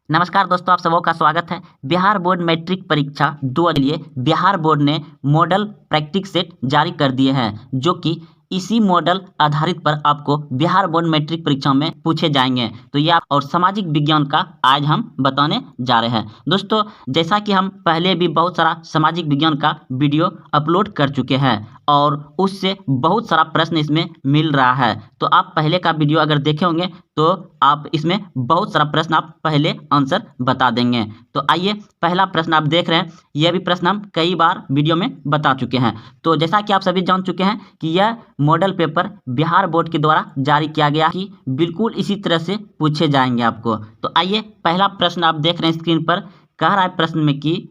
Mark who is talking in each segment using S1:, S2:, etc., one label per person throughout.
S1: नमस्कार दोस्तों, आप सबों का स्वागत है। बिहार बोर्ड मैट्रिक परीक्षा 2 के लिए बिहार बोर्ड ने मॉडल प्रैक्टिस सेट जारी कर दिए हैं, जो कि इसी मॉडल आधारित पर आपको बिहार बोर्ड मैट्रिक परीक्षा में पूछे जाएंगे। तो ये आप और सामाजिक विज्ञान का आज हम बताने जा रहे हैं। दोस्तों, जैसा कि हम पहले भी बहुत सारा सामाजिक विज्ञान का वीडियो अपलोड कर चुके हैं और उससे बहुत सारा प्रश्न इसमें मिल रहा है। तो आप पहले का वीडियो अगर देखे होंगे तो आप इसमें बहुत सारा प्रश्न आप पहले आंसर बता देंगे। तो आइए, पहला प्रश्न आप देख रहे हैं, यह भी प्रश्न हम कई बार वीडियो में बता चुके हैं। तो जैसा कि आप सभी जान चुके हैं कि यह मॉडल पेपर बिहार बोर्ड के द्वारा जारी किया गया कि बिल्कुल इसी तरह से पूछे जाएंगे आपको। तो आइए, पहला प्रश्न आप देख रहे हैं स्क्रीन पर। कह रहा है प्रश्न में कि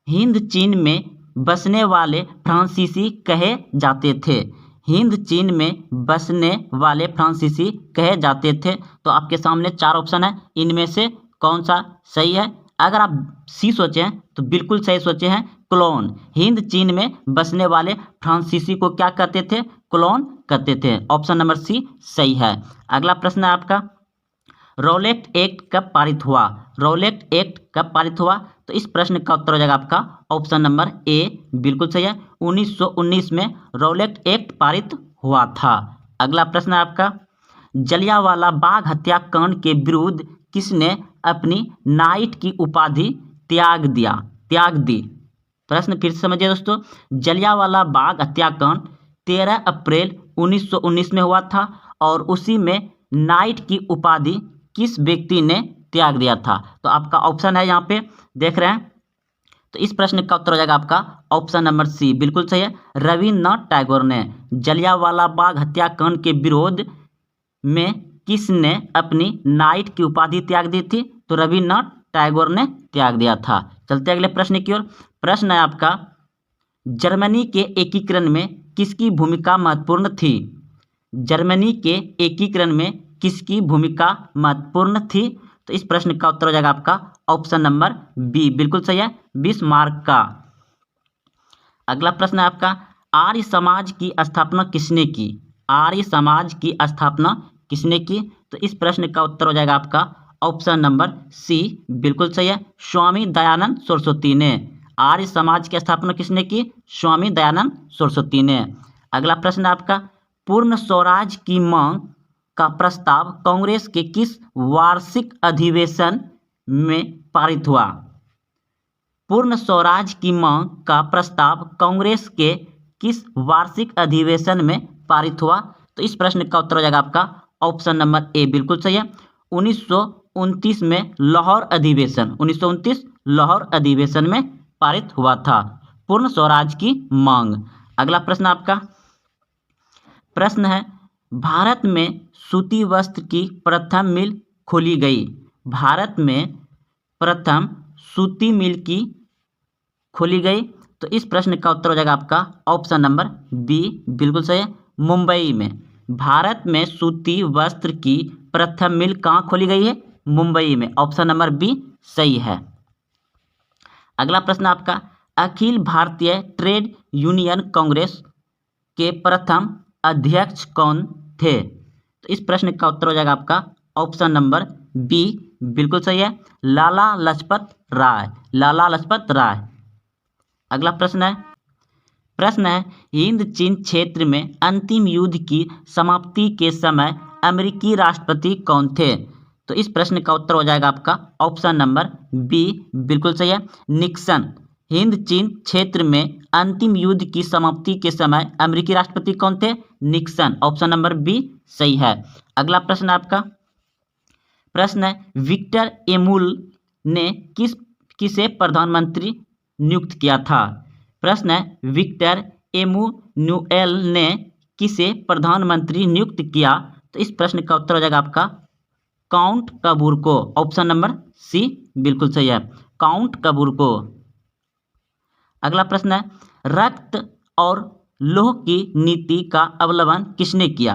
S1: हिंद चीन में बसने वाले फ्रांसीसी कहे जाते थे। हिंद चीन में बसने वाले फ्रांसीसी कहे जाते थे। तो आपके सामने 4 ऑप्शन है, इनमें से कौन सा सही है? अगर आप सी सोचे हैं तो बिल्कुल सही सोचे हैं, क्लोन। हिंद चीन में बसने वाले फ्रांसीसी को क्या कहते थे? क्लोन कहते थे। ऑप्शन नंबर सी सही है। अगला प्रश्न है आपका, रॉलेट एक्ट कब पारित हुआ? रॉलेट एक्ट कब पारित हुआ? तो इस प्रश्न का उत्तर हो जाएगा आपका ऑप्शन नंबर ए, बिल्कुल सही है। 1919 में रॉलेट एक्ट पारित हुआ था। अगला प्रश्न है आपका, जलियांवाला बाग हत्याकांड के विरुद्ध किसने अपनी नाइट की उपाधि त्याग दी? प्रश्न फिर से समझिए दोस्तों। जलियांवाला बाग हत्याकांड 13 अप्रैल 1919 में हुआ था और उसी में नाइट की उपाधि किस व्यक्ति ने त्याग दिया था? तो आपका ऑप्शन है, यहाँ पे देख रहे हैं। तो इस प्रश्न का उत्तर हो जाएगा आपका ऑप्शन नंबर सी, बिल्कुल सही है। रविन्द्रनाथ टैगोर ने जलियांवाला बाग हत्याकांड के विरोध में किसने अपनी नाइट की उपाधि त्याग दी थी? तो रविन्द्रनाथ टैगोर ने त्याग दिया था। चलते अगले प्रश्न की ओर। प्रश्न है आपका, जर्मनी के एकीकरण में किसकी भूमिका महत्वपूर्ण थी? जर्मनी के एकीकरण में किसकी भूमिका महत्वपूर्ण थी? तो इस प्रश्न का उत्तर हो जाएगा आपका ऑप्शन नंबर बी, बिल्कुल सही है, बिस्मार्क का। अगला प्रश्न है आपका, आर्य समाज की स्थापना किसने की? आर्य समाज की स्थापना किसने की? तो इस प्रश्न का उत्तर हो जाएगा आपका ऑप्शन नंबर सी, बिल्कुल सही है, स्वामी दयानंद सरस्वती ने। आर्य समाज की स्थापना किसने की? स्वामी दयानंद सरस्वती ने। अगला प्रश्न है आपका, पूर्ण स्वराज की मांग का प्रस्ताव कांग्रेस के किस वार्षिक अधिवेशन में पारित हुआ? पूर्ण स्वराज की मांग का प्रस्ताव कांग्रेस के किस वार्षिक अधिवेशन में पारित हुआ? तो इस प्रश्न का उत्तर हो जाएगा आपका ऑप्शन नंबर ए, बिल्कुल सही है, 1929 में लाहौर अधिवेशन, 1929 लाहौर अधिवेशन में पारित हुआ था पूर्ण स्वराज की मांग। अगला प्रश्न आपका, प्रश्न है, भारत में सूती वस्त्र की प्रथम मिल खोली गई। भारत में प्रथम सूती मिल की खोली गई। तो इस प्रश्न का उत्तर हो जाएगा आपका ऑप्शन नंबर बी, बिल्कुल सही है, मुंबई में। भारत में सूती वस्त्र की प्रथम मिल कहाँ खोली गई है? मुंबई में। ऑप्शन नंबर बी सही है। अगला प्रश्न आपका, अखिल भारतीय ट्रेड यूनियन कांग्रेस के प्रथम अध्यक्ष कौन थे? तो इस प्रश्न का उत्तर हो जाएगा आपका ऑप्शन नंबर बी, बिल्कुल सही है, लाला लाजपत राय। लाला लाजपत राय। अगला प्रश्न है, हिंद चीन क्षेत्र में अंतिम युद्ध की समाप्ति के समय अमेरिकी राष्ट्रपति कौन थे? तो इस प्रश्न का उत्तर हो जाएगा आपका ऑप्शन नंबर बी, बिल्कुल सही है, निक्सन। हिंद चीन क्षेत्र में अंतिम युद्ध की समाप्ति के समय अमेरिकी राष्ट्रपति कौन थे? निक्सन। ऑप्शन नंबर बी सही है। अगला प्रश्न आपका, प्रश्न है, विक्टर एमुल ने किसे प्रधानमंत्री नियुक्त किया था? प्रश्न है, विक्टर एमुनुएल ने किसे प्रधानमंत्री नियुक्त किया? तो इस प्रश्न का उत्तर हो जाएगा आपका काउंट कपूर को। ऑप्शन नंबर सी, बिल्कुल सही है, काउंट कपूर को। अगला प्रश्न है, रक्त और लौह की नीति का अवलंबन किसने किया?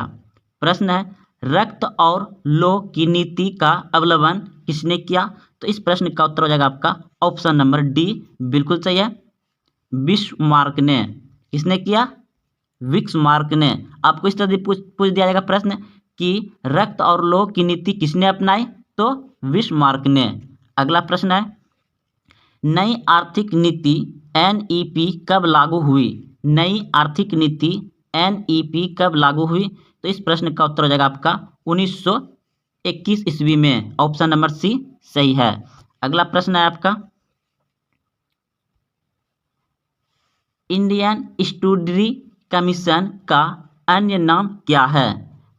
S1: प्रश्न है, रक्त और लौह की नीति का अवलंबन किसने किया? तो इस प्रश्न का उत्तर हो जाएगा आपका ऑप्शन नंबर डी, बिल्कुल सही है, बिस्मार्क ने। किसने किया? बिस्मार्क ने। आपको इस तरह पूछ दिया जाएगा प्रश्न कि रक्त और लौह की नीति किसने अपनाई? तो बिस्मार्क ने। अगला प्रश्न है, नई आर्थिक नीति NEP कब लागू हुई? नई आर्थिक नीति NEP कब लागू हुई? तो इस प्रश्न का उत्तर हो जाएगा आपका 1921 ईस्वी में। ऑप्शन नंबर सी सही है। अगला प्रश्न है आपका, इंडियन स्टूडरी कमीशन का अन्य नाम क्या है?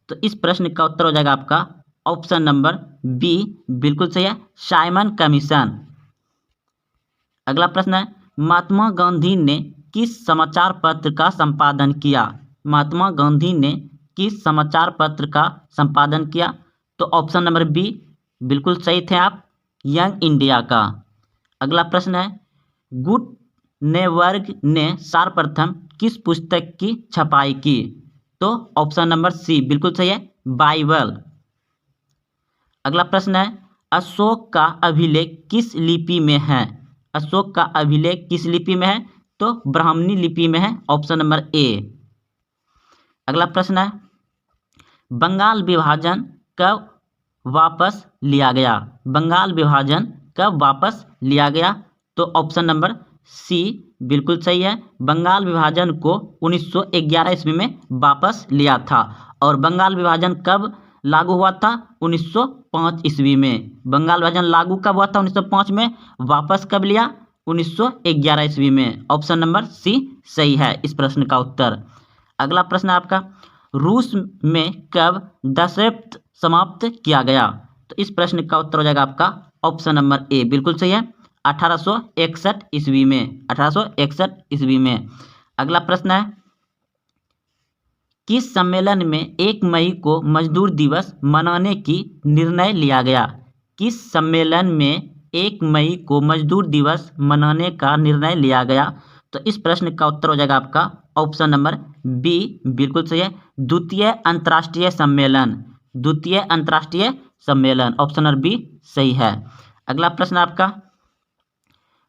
S1: तो इस प्रश्न का उत्तर हो जाएगा आपका ऑप्शन नंबर बी, बिल्कुल सही है, साइमन कमीशन। अगला प्रश्न है, महात्मा गांधी ने किस समाचार पत्र का संपादन किया? महात्मा गांधी ने किस समाचार पत्र का संपादन किया? तो ऑप्शन नंबर बी, बिल्कुल सही थे आप, यंग इंडिया का। अगला प्रश्न है, गुटेनबर्ग ने सर्वप्रथम किस पुस्तक की छपाई की? तो ऑप्शन नंबर सी, बिल्कुल सही है, बाइबल। अगला प्रश्न है, अशोक का अभिलेख किस लिपि में है? अशोक का अभिलेख किस लिपि में है? तो ब्राह्मणी लिपि में है। Option number A. अगला प्रश्न है, बंगाल विभाजन कब वापस लिया गया? बंगाल विभाजन कब वापस लिया गया? तो ऑप्शन नंबर सी, बिल्कुल सही है, बंगाल विभाजन को 1911 ईस्वी में वापस लिया था। और बंगाल विभाजन कब लागू हुआ था? 1905 ईस्वी में। बंगाल विभाजन लागू कब हुआ था? 1905 में। वापस कब लिया? 1911 ईस्वी में। ऑप्शन नंबर सी सही है इस प्रश्न का उत्तर। अगला प्रश्न आपका, रूस में कब दशरथ समाप्त किया गया? तो इस प्रश्न का उत्तर हो जाएगा आपका ऑप्शन नंबर ए, बिल्कुल सही है, 1861 ईस्वी में। 1861 ईस्वी में। अगला प्रश्न है, किस सम्मेलन में 1 मई को मजदूर दिवस मनाने की निर्णय लिया गया? किस सम्मेलन में 1 मई को मजदूर दिवस मनाने का निर्णय लिया गया? तो इस प्रश्न का उत्तर हो जाएगा आपका ऑप्शन नंबर बी, बिल्कुल सही है, द्वितीय अंतर्राष्ट्रीय सम्मेलन। द्वितीय अंतर्राष्ट्रीय सम्मेलन, ऑप्शन नंबर बी सही है। अगला प्रश्न आपका,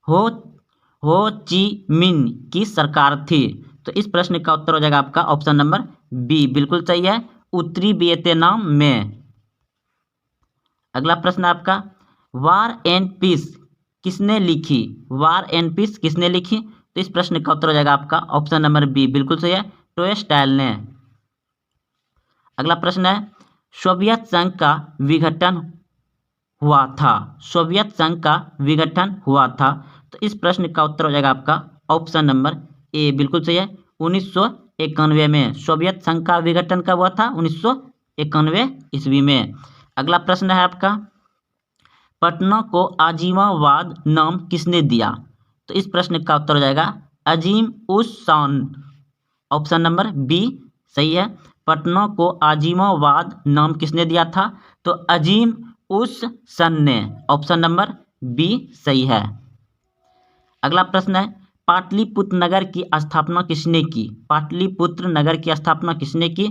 S1: हो ची मिन की सरकार थी? तो इस प्रश्न का उत्तर हो जाएगा आपका ऑप्शन नंबर बी, बिल्कुल सही है, उत्तरी वियतनाम में। अगला प्रश्न आपका, वार एंड पीस किसने लिखी? वार एंड पीस किसने लिखी? तो इस प्रश्न का उत्तर हो जाएगा आपका ऑप्शन नंबर बी, बिल्कुल सही है, टॉलस्टॉय ने। अगला प्रश्न है, सोवियत संघ का विघटन हुआ था? सोवियत संघ का विघटन हुआ था? तो इस प्रश्न का उत्तर हो जाएगा आपका ऑप्शन नंबर ए, बिल्कुल सही है, 1991 में। सोवियत संघ का विघटन कब हुआ था? 1991 ईस्वी में। अगला प्रश्न है आपका, पटना को आजीमाबाद नाम किसने दिया? तो इस प्रश्न का उत्तर हो जाएगा अजीम उस शान। ऑप्शन नंबर बी सही है, पटना को आजीमाबाद नाम किसने दिया था? तो अजीम उस सन ने। ऑप्शन नंबर बी सही है। अगला प्रश्न है, पाटलिपुत्र नगर की स्थापना किसने की? पाटलिपुत्र नगर की स्थापना किसने की?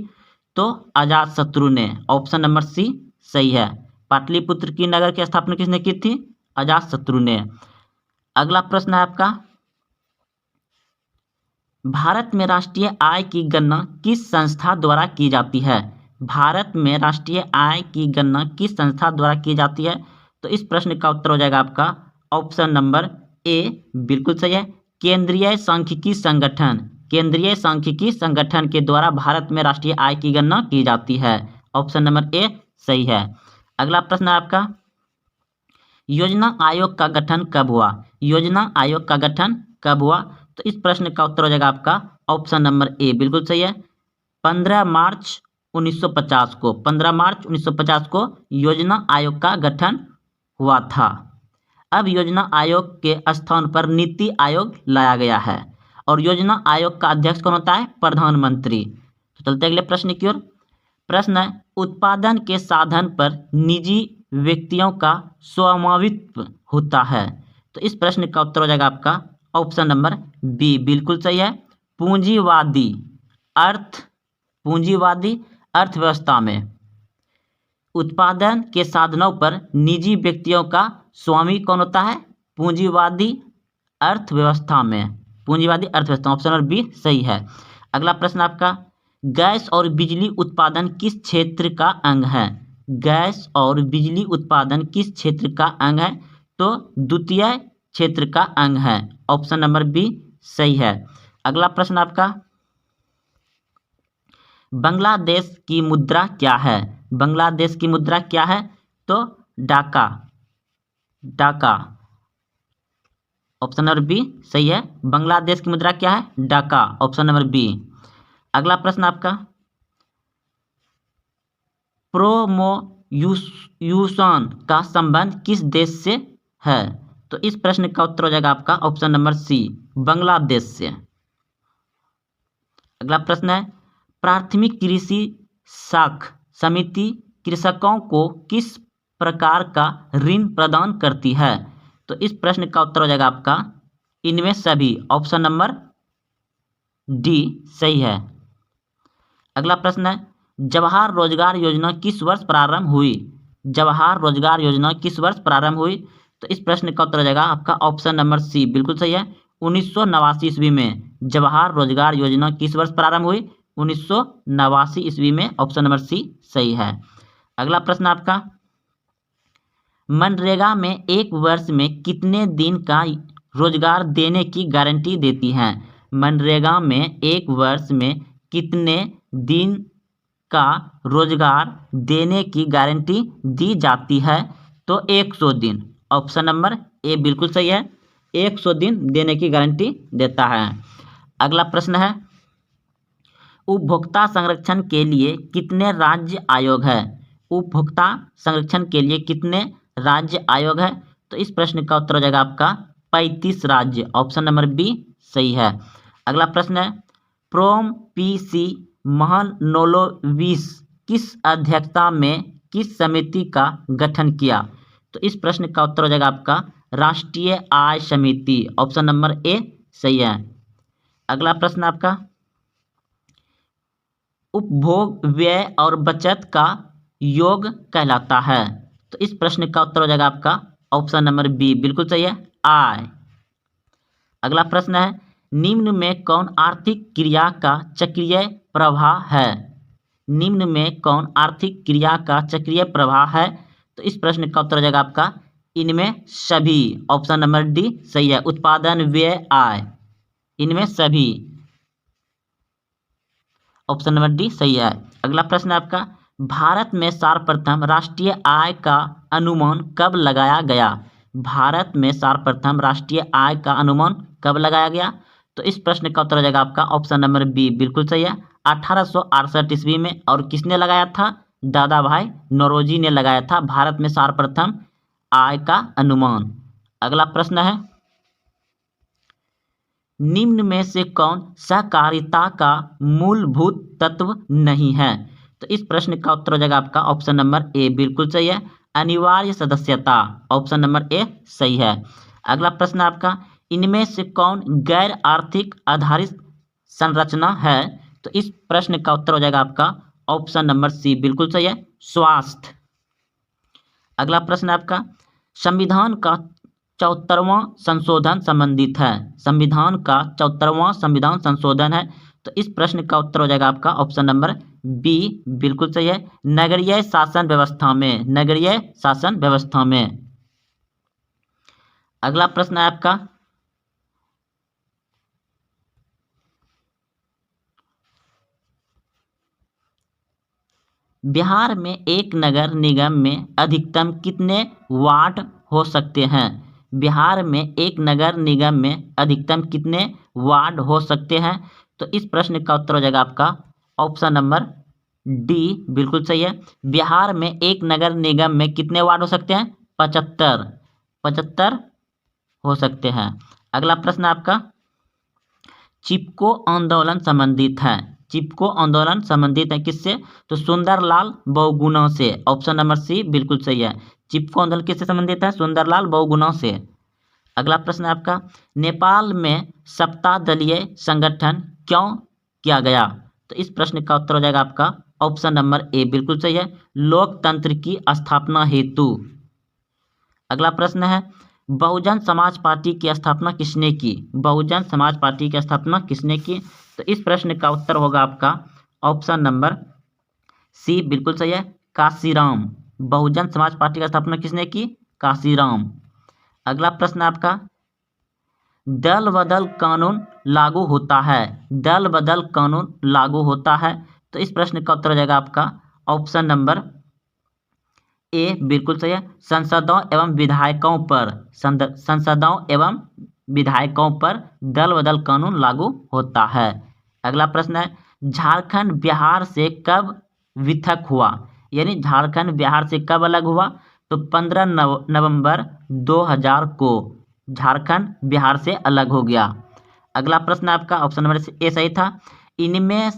S1: तो अजातशत्रु ने। ऑप्शन नंबर सी सही है, पाटलिपुत्र की नगर की स्थापना किसने की थी? अजातशत्रु ने। अगला प्रश्न है आपका, भारत में राष्ट्रीय आय की गणना किस संस्था द्वारा की जाती है? भारत में राष्ट्रीय आय की गणना किस संस्था द्वारा की जाती है? तो इस प्रश्न का उत्तर हो जाएगा आपका ऑप्शन नंबर ए, बिल्कुल सही है, केंद्रीय सांख्यिकी संगठन। केंद्रीय सांख्यिकी संगठन के द्वारा भारत में राष्ट्रीय आय की गणना की जाती है। ऑप्शन नंबर ए सही है। अगला प्रश्न है आपका, योजना आयोग का गठन कब हुआ? योजना आयोग का गठन कब हुआ? तो इस प्रश्न का उत्तर हो जाएगा आपका ऑप्शन नंबर ए, बिल्कुल सही है, 15 मार्च 1950 को। 15 मार्च 1950 को योजना आयोग का गठन हुआ था। अब योजना आयोग के स्थान पर नीति आयोग लाया गया है और योजना आयोग का अध्यक्ष कौन होता है? प्रधानमंत्री। तो चलते अगले प्रश्न की ओर। प्रश्न है, उत्पादन के साधन पर निजी व्यक्तियों का स्वामित्व होता है? तो इस प्रश्न का उत्तर हो जाएगा आपका ऑप्शन नंबर बी, बिल्कुल सही है, पूंजीवादी अर्थव्यवस्था में उत्पादन के साधनों पर निजी व्यक्तियों का स्वामी कौन होता है? पूंजीवादी अर्थव्यवस्था में। पूंजीवादी अर्थव्यवस्था, ऑप्शन नंबर बी सही है। अगला प्रश्न आपका, गैस और बिजली उत्पादन किस क्षेत्र का अंग है? गैस और बिजली उत्पादन किस क्षेत्र का अंग है? तो द्वितीय क्षेत्र का अंग है। ऑप्शन नंबर बी सही है। अगला प्रश्न आपका, बांग्लादेश की मुद्रा क्या है? बांग्लादेश की मुद्रा क्या है? तो डाका। डाका ऑप्शन नंबर बी सही है। बांग्लादेश की मुद्रा क्या है? डाका। Option number B. अगला प्रश्न आपका, प्रोमोयूशन का संबंध किस देश से है? तो इस प्रश्न का उत्तर हो जाएगा आपका ऑप्शन नंबर सी, बांग्लादेश से। अगला प्रश्न है, प्राथमिक कृषि साख समिति कृषकों को किस प्रकार का ऋण प्रदान करती है? तो इस प्रश्न का उत्तर हो जाएगा आपका इनमें सभी। ऑप्शन नंबर डी सही है। अगला प्रश्न है, जवाहर रोजगार योजना किस वर्ष प्रारंभ हुई? जवाहर रोजगार योजना किस वर्ष प्रारंभ हुई? तो इस प्रश्न का उत्तर हो जाएगा आपका ऑप्शन नंबर सी, बिल्कुल सही है। 1989 ईस्वी में जवाहर रोजगार योजना किस वर्ष प्रारंभ हुई? 1989 ईस्वी में। ऑप्शन नंबर सी सही है। अगला प्रश्न आपका, मनरेगा में एक वर्ष में कितने दिन का रोजगार देने की गारंटी देती है? मनरेगा में एक वर्ष में कितने दिन का रोजगार देने की गारंटी दी जाती है? तो 100 दिन। ऑप्शन नंबर ए बिल्कुल सही है, 100 दिन देने की गारंटी देता है। अगला प्रश्न है, उपभोक्ता संरक्षण के लिए कितने राज्य आयोग है? उपभोक्ता संरक्षण के लिए कितने राज्य आयोग है? तो इस प्रश्न का उत्तर हो जाएगा आपका 35 राज्य। ऑप्शन नंबर बी सही है। अगला प्रश्न है, प्रोम पीसी महानोलोविस किस अध्यक्षता में किस समिति का गठन किया? तो इस प्रश्न का उत्तर हो जाएगा आपका राष्ट्रीय आय समिति। ऑप्शन नंबर ए सही है। अगला प्रश्न आपका, उपभोग व्यय और बचत का योग कहलाता है? तो इस प्रश्न का उत्तर हो जाएगा आपका ऑप्शन नंबर बी, बिल्कुल सही है, आय। अगला प्रश्न है, निम्न में कौन आर्थिक क्रिया का चक्रीय प्रवाह है? निम्न में कौन आर्थिक क्रिया का चक्रीय प्रवाह है? तो इस प्रश्न का उत्तर हो जाएगा आपका इनमें सभी। ऑप्शन नंबर डी सही है, उत्पादन व्यय आय, इनमें सभी। ऑप्शन नंबर डी सही है। अगला प्रश्न आपका, भारत में सर्वप्रथम राष्ट्रीय आय का अनुमान कब लगाया गया? भारत में सर्वप्रथम राष्ट्रीय आय का अनुमान कब लगाया गया? तो इस प्रश्न का उत्तर हो जाएगा आपका ऑप्शन नंबर बी, बिल्कुल सही है, 1868 ईस्वी में। और किसने लगाया था? दादा भाई नौरोजी ने लगाया था भारत में सर्वप्रथम आय का अनुमान। अगला प्रश्न है, निम्न में से कौन सहकारिता का मूलभूत तत्व नहीं है? तो इस प्रश्न का उत्तर हो जाएगा आपका ऑप्शन नंबर ए, बिल्कुल सही है, अनिवार्य सदस्यता। ऑप्शन नंबर ए सही है। अगला प्रश्न आपका, इनमें से कौन गैर आर्थिक आधारित संरचना है? तो इस प्रश्न का उत्तर हो जाएगा आपका ऑप्शन नंबर सी, बिल्कुल सही है, स्वास्थ्य। अगला प्रश्न आपका, संविधान का 74वां संशोधन संबंधित है? संविधान का 74वां संविधान संशोधन है। तो इस प्रश्न का उत्तर हो जाएगा आपका ऑप्शन नंबर बी, बिल्कुल सही है, नगरीय शासन व्यवस्था में। नगरीय शासन व्यवस्था में। अगला प्रश्न है आपका, बिहार में एक नगर निगम में अधिकतम कितने वार्ड हो सकते हैं? बिहार में एक नगर निगम में अधिकतम कितने वार्ड हो सकते हैं? तो इस प्रश्न का उत्तर हो जाएगा आपका ऑप्शन नंबर डी, बिल्कुल सही है, बिहार में एक नगर निगम में कितने वार्ड हो सकते हैं? 75 हो सकते हैं। अगला प्रश्न आपका, चिपको आंदोलन संबंधित है? चिपको आंदोलन संबंधित है किससे? तो सुंदरलाल बहुगुणा से। ऑप्शन नंबर सी बिल्कुल सही है, चिपको आंदोलन किससे संबंधित है? सुंदरलाल बहुगुणा से। अगला प्रश्न है आपका, नेपाल में सप्तादलीय संगठन क्यों किया गया? तो इस प्रश्न का उत्तर हो जाएगा आपका ऑप्शन नंबर ए, बिल्कुल सही है, लोकतंत्र की स्थापना हेतु। अगला प्रश्न है, बहुजन समाज पार्टी की स्थापना किसने की? बहुजन समाज पार्टी की स्थापना किसने की? तो इस प्रश्न का उत्तर होगा आपका ऑप्शन नंबर सी, बिल्कुल सही है, काशीराम। बहुजन समाज पार्टी की स्थापना किसने की? काशीराम। अगला प्रश्न आपका, दल बदल कानून लागू होता है। दल बदल कानून लागू होता है, तो इस प्रश्न का उत्तर हो जाएगा आपका ऑप्शन नंबर ए बिल्कुल सही है। संसदों एवं विधायकों पर संसदों एवं विधायकों पर दल बदल कानून लागू होता है। अगला प्रश्न है, झारखंड बिहार से कब पृथक हुआ। यानी झारखंड बिहार से कब अलग हुआ, तो 15 नवंबर 2000 को झारखंड बिहार से अलग हो गया। अगला प्रश्न आपका ऑप्शन नंबर ए सही था। इनमें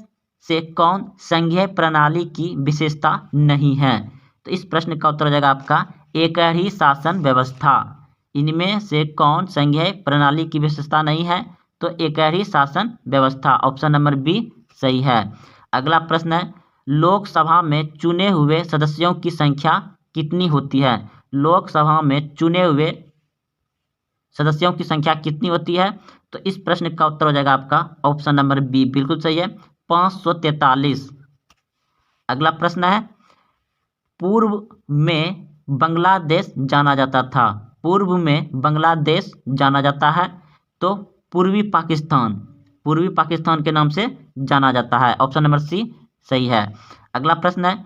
S1: से कौन संघीय प्रणाली की विशेषता नहीं है, तो इस प्रश्न का उत्तर हो जाएगा आपका एक ही शासन व्यवस्था। इनमें से कौन संघीय प्रणाली की विशेषता नहीं है, तो एक ही शासन व्यवस्था, ऑप्शन नंबर बी सही है। अगला प्रश्न है, लोकसभा में चुने हुए सदस्यों की संख्या कितनी होती है। लोकसभा में चुने हुए सदस्यों की संख्या कितनी होती है, तो इस प्रश्न का उत्तर हो जाएगा आपका ऑप्शन नंबर बी बिल्कुल सही है, 543। अगला प्रश्न है, पूर्व में बांग्लादेश जाना जाता था। पूर्व में बांग्लादेश जाना जाता है, तो पूर्वी पाकिस्तान के नाम से जाना जाता है, ऑप्शन नंबर सी सही है। अगला प्रश्न है,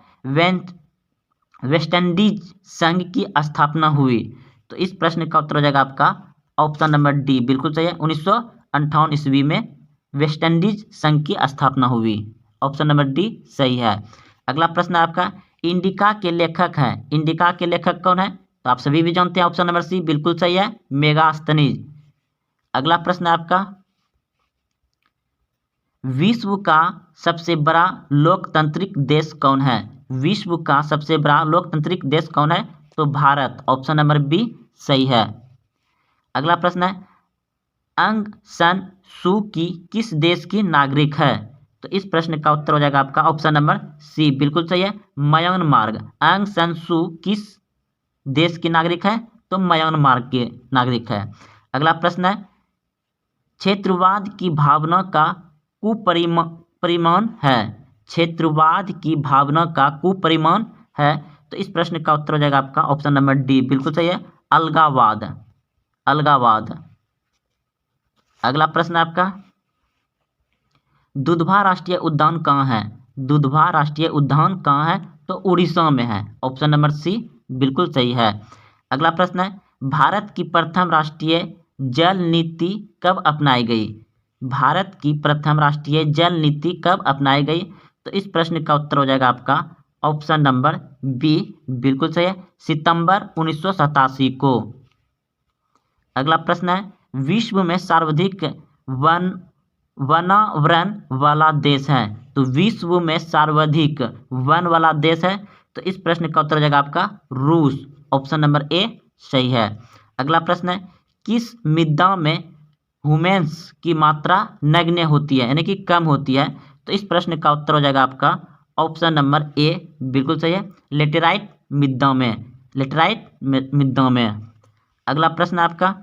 S1: वेस्टइंडीज संघ की स्थापना हुई, तो इस प्रश्न का उत्तर हो जाएगा आपका ऑप्शन नंबर डी बिल्कुल सही है। 1958 ईस्वी में वेस्टइंडीज संघ की स्थापना हुई, ऑप्शन नंबर डी सही है। अगला प्रश्न आपका, इंडिका के लेखक हैं। इंडिका के लेखक कौन है, तो आप सभी भी जानते हैं, ऑप्शन नंबर सी बिल्कुल सही है, मेगास्थनीज। अगला प्रश्न आपका, विश्व का सबसे बड़ा लोकतांत्रिक देश कौन है। विश्व का सबसे बड़ा लोकतांत्रिक देश कौन है, तो भारत, ऑप्शन नंबर बी सही है। अगला प्रश्न है, अंग सन सू की किस देश की नागरिक है, तो इस प्रश्न का उत्तर हो जाएगा आपका ऑप्शन नंबर सी बिल्कुल सही है, म्यांमार। अंग सन सू किस देश की नागरिक है, तो म्यांमार के नागरिक है। अगला प्रश्न है, क्षेत्रवाद की भावना का कुपरिमाण है। क्षेत्रवाद की भावना का कुपरिमाण है, तो इस प्रश्न का उत्तर हो जाएगा आपका ऑप्शन नंबर डी बिल्कुल सही है, अलगावाद। अगला प्रश्न आपका, दुधवा राष्ट्रीय उद्यान कहाँ है। दुधवा राष्ट्रीय उद्यान कहाँ है, तो उड़ीसा में है, ऑप्शन नंबर सी बिल्कुल सही है। अगला प्रश्न है, भारत की प्रथम राष्ट्रीय जल नीति कब अपनाई गई। भारत की प्रथम राष्ट्रीय जल नीति कब अपनाई गई, तो इस प्रश्न का उत्तर हो जाएगा आपका ऑप्शन नंबर बी बिल्कुल सही है, सितंबर 1987 को। अगला प्रश्न है, विश्व में सर्वाधिक वनावरण वाला देश है, तो विश्व में सर्वाधिक वन वाला देश है, तो इस प्रश्न का उत्तर हो जाएगा आपका रूस, ऑप्शन नंबर ए सही है। अगला प्रश्न है, किस मृदा में ह्यूमस की मात्रा नगण्य होती है, यानी कि कम होती है, तो इस प्रश्न का उत्तर हो जाएगा आपका ऑप्शन नंबर ए बिल्कुल सही है, लेटेराइट मृदा में। अगला प्रश्न आपका,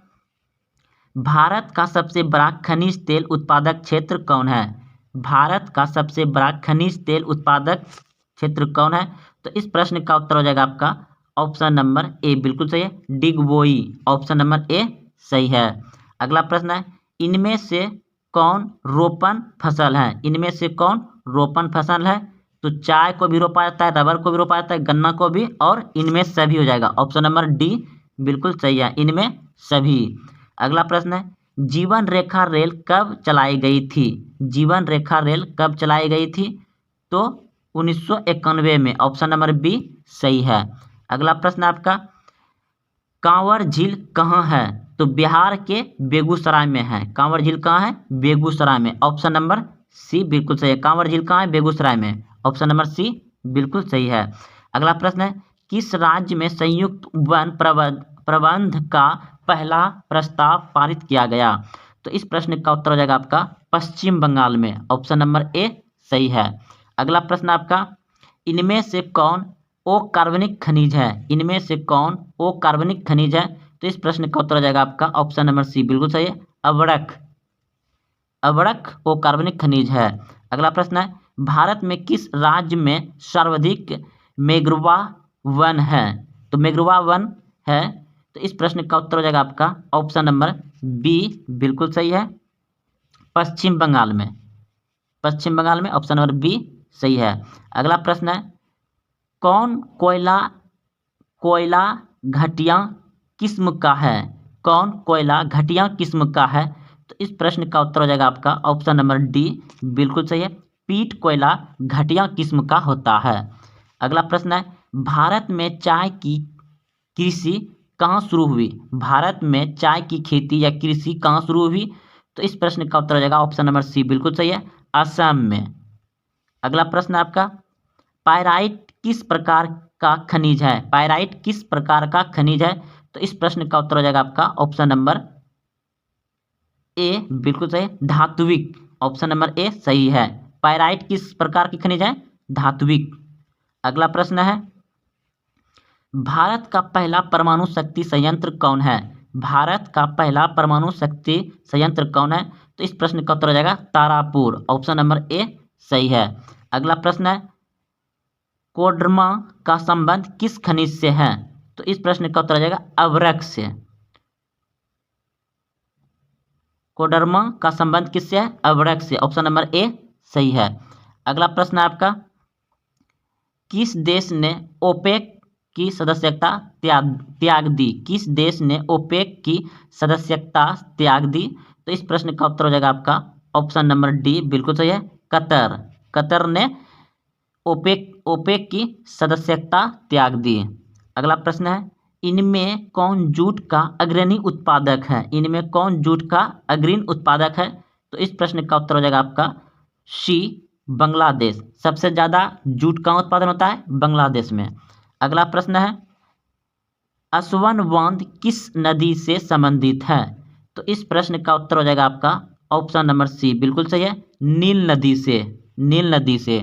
S1: भारत का सबसे बड़ा खनिज तेल उत्पादक क्षेत्र कौन है। भारत का सबसे बड़ा खनिज तेल उत्पादक क्षेत्र कौन है, तो इस प्रश्न का उत्तर हो जाएगा आपका ऑप्शन नंबर ए बिल्कुल सही है, डिगबोई, ऑप्शन नंबर ए सही है। अगला प्रश्न है, इनमें से कौन रोपण फसल है। इनमें से कौन रोपण फसल है, तो चाय को भी रोपा जाता है, रबर को भी रोपा जाता है, गन्ना को भी, और इनमें सभी हो जाएगा, ऑप्शन नंबर डी बिल्कुल सही है, इनमें सभी। अगला प्रश्न है, जीवन रेखा रेल कब चलाई गई थी। जीवन रेखा रेल कब चलाई गई थी, तो 1991 में, ऑप्शन नंबर बी सही है। अगला प्रश्न आपका, कांवर झील कहाँ है, तो बिहार के बेगूसराय में है। कांवर झील कहाँ है, बेगूसराय में, ऑप्शन नंबर सी बिल्कुल सही है। कांवर झील कहाँ है, बेगूसराय में, ऑप्शन नंबर सी बिल्कुल सही है। अगला प्रश्न है, किस राज्य में संयुक्त वन प्रबंध का पहला प्रस्ताव पारित किया गया, तो इस प्रश्न का उत्तर हो जाएगा आपका पश्चिम बंगाल में, ऑप्शन नंबर ए सही है। अगला प्रश्न आपका, इनमें से कौन अकार्बनिक खनिज है। इनमें से कौन अकार्बनिक खनिज है, तो इस प्रश्न का उत्तर हो जाएगा आपका ऑप्शन नंबर सी बिल्कुल सही है, अवरक अकार्बनिक खनिज है। अगला प्रश्न है, भारत में किस राज्य में सर्वाधिक मैंग्रोव वन है, तो मैंग्रोव वन है, तो इस प्रश्न का उत्तर हो जाएगा आपका ऑप्शन नंबर बी, बिल्कुल सही है। पश्चिम बंगाल में, पश्चिम बंगाल में ऑप्शन नंबर बी सही है। अगला प्रश्न है, कौन कोयला कोयला घटिया किस्म का है? कौन कोयला घटिया किस्म का है? तो इस प्रश्न का उत्तर हो जाएगा आपका ऑप्शन नंबर डी, बिल्कुल सही है। पीट कोयला घटिया किस्म का होता है। अगला प्रश्न है, भारत में चाय की कृषि कहाँ शुरू हुई? भारत में चाय की खेती या कृषि कहाँ शुरू हुई? तो इस प्रश्न का उत्तर हो जाएगा ऑप्शन नंबर सी, बिल्कुल सही है, असम में। अगला प्रश्न है आपका, पायराइट किस प्रकार का खनिज है? पायराइट किस प्रकार का खनिज है? तो इस प्रश्न का उत्तर हो जाएगा आपका ऑप्शन नंबर ए, बिल्कुल सही, धात्विक। ऑप्शन नंबर ए सही है। पायराइट किस प्रकार की खनिज है? धात्विक। अगला प्रश्न है, भारत का पहला परमाणु शक्ति संयंत्र कौन है? भारत का पहला परमाणु शक्ति संयंत्र कौन है? तो इस प्रश्न का उत्तर हो जाएगा तारापुर। ऑप्शन नंबर ए सही है। अगला प्रश्न है, कोडरमा का संबंध किस खनिज से है? तो इस प्रश्न का उत्तर हो जाएगा अभ्रक से। कोडरमा का संबंध किससे है? अभ्रक से। ऑप्शन नंबर ए सही है। अगला प्रश्न है आपका, किस देश ने ओपेक की सदस्यता त्याग दी? किस देश ने ओपेक की सदस्यता त्याग दी? तो इस प्रश्न का उत्तर हो जाएगा आपका ऑप्शन नंबर डी, बिल्कुल सही है, कतर। कतर ने ओपेक की सदस्यता त्याग दी। अगला प्रश्न है, इनमें कौन जूट का अग्रणी उत्पादक है? इनमें कौन जूट का अग्रणी उत्पादक है? तो इस प्रश्न का उत्तर हो जाएगा आपका सी, बांग्लादेश। सबसे ज़्यादा जूट का उत्पादन होता है बांग्लादेश में। अगला प्रश्न है, असवन बांध किस नदी से संबंधित है? तो इस प्रश्न का उत्तर हो जाएगा आपका ऑप्शन नंबर सी, बिल्कुल सही है, नील नदी से। नील नदी से।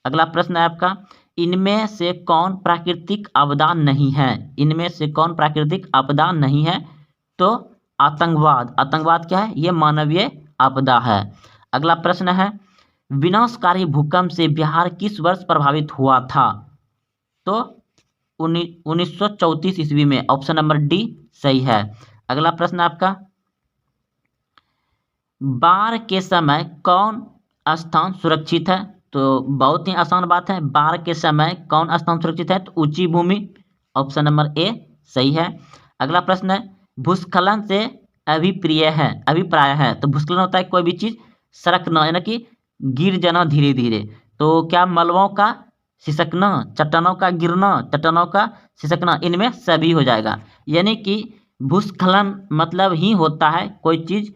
S1: अगला प्रश्न है आपका, इनमें से कौन प्राकृतिक आपदा नहीं है? इनमें से कौन प्राकृतिक आपदा नहीं है? तो आतंकवाद। आतंकवाद क्या है? ये मानवीय आपदा है। अगला प्रश्न है, विनाशकारी भूकंप से बिहार किस वर्ष प्रभावित हुआ था? तो 1934 ईस्वी में। ऑप्शन नंबर डी सही है। अगला प्रश्न आपका, बाढ़ के समय कौन स्थान सुरक्षित है? तो बहुत ही आसान बात है, बाढ़ के समय कौन स्थान सुरक्षित है? तो ऊंची भूमि। ऑप्शन नंबर ए सही है। अगला प्रश्न है, भूस्खलन से अभिप्राय है। तो भूस्खलन होता है कोई भी चीज सरकना, यानी कि गिर जाना धीरे धीरे। तो क्या मलबों का सिसकना, चट्टानों का गिरना, चट्टानों का सिसकना, इनमें सभी हो जाएगा। यानी कि भूस्खलन मतलब ही होता है कोई चीज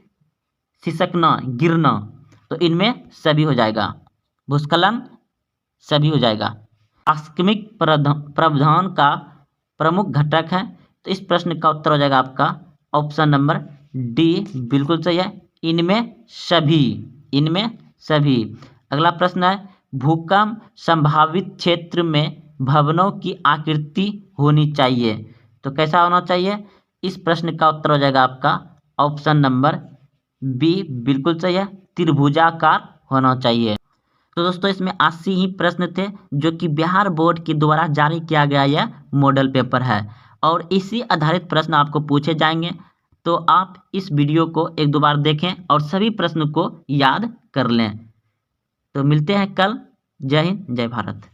S1: सिसकना, गिरना, तो इनमें सभी हो जाएगा। भूस्खलन सभी हो जाएगा। आकस्मिक प्रावधान का प्रमुख घटक है। तो इस प्रश्न का उत्तर हो जाएगा आपका ऑप्शन नंबर डी, बिल्कुल सही है, इनमें सभी। इनमें सभी। अगला प्रश्न है, भूकंप संभावित क्षेत्र में भवनों की आकृति होनी चाहिए। तो कैसा होना चाहिए? इस प्रश्न का उत्तर हो जाएगा आपका ऑप्शन नंबर बी, बिल्कुल सही है, त्रिभुजाकार होना चाहिए। तो दोस्तों इसमें 80 ही प्रश्न थे जो कि बिहार बोर्ड के द्वारा जारी किया गया यह मॉडल पेपर है और इसी आधारित प्रश्न आपको पूछे जाएंगे। तो आप इस वीडियो को एक दो बार देखें और सभी प्रश्न को याद कर लें। तो मिलते हैं कल। जय हिंद, जय भारत।